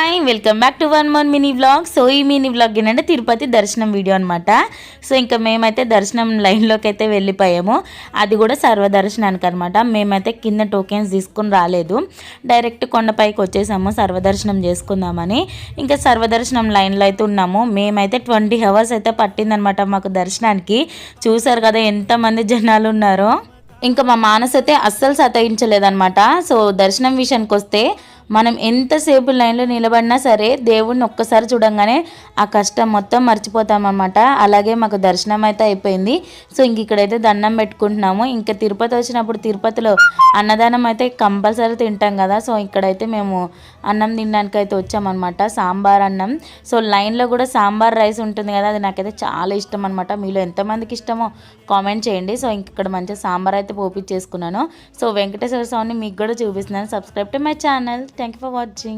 Hi welcome back to one more mini vlog. So ఈ mini vlog ఏంటంటే తిరుపతి దర్శనం video అనమాట. సో ఇంకా మేమైతే దర్శనం లైన్లోకి అయితే వెళ్ళిపోయాము. అది కూడా సర్వదర్శనానికి అనమాట. మేమైతే కింద టోకెన్స్ తీసుకుని రాలేదు, డైరెక్ట్ కొండపైకి వచ్చేసాము సర్వదర్శనం చేసుకుందామని. ఇంకా సర్వదర్శనం లైన్లో అయితే ఉన్నాము. మేమైతే 20 hours అయితే పట్టిందనమాట మాకు దర్శనానికి. చూసారు కదా ఎంతమంది జనాలు ఉన్నారో. ఇంకా మా మానస్ అయితే అస్సలు సతాయించలేదన్నమాట. సో దర్శనం విషయానికి వస్తే మనం ఎంతసేపు లైన్లో నిలబడినా సరే దేవుడిని ఒక్కసారి చూడంగానే ఆ కష్టం మొత్తం మర్చిపోతామన్నమాట. అలాగే మాకు దర్శనం అయితే అయిపోయింది. సో ఇంక ఇక్కడైతే దండం పెట్టుకుంటున్నాము. ఇంకా తిరుపతి వచ్చినప్పుడు తిరుపతిలో అన్నదానం అయితే కంపల్సరీ తింటాం కదా. సో ఇక్కడైతే మేము అన్నం తినడానికి అయితే వచ్చామన్నమాట. సాంబార్ అన్నం. సో లైన్లో కూడా సాంబార్ రైస్ ఉంటుంది కదా, అది నాకైతే చాలా ఇష్టం అనమాట. మీలో ఎంతమందికి ఇష్టమో కామెంట్ చేయండి. సో ఇంక ఇక్కడ మంచిగా సాంబార్ అయితే పోపిచ్చేసుకున్నాను. సో వెంకటేశ్వర స్వామిని మీకు కూడా చూపిస్తున్నాను. Subscribe to my channel. Thank you for watching.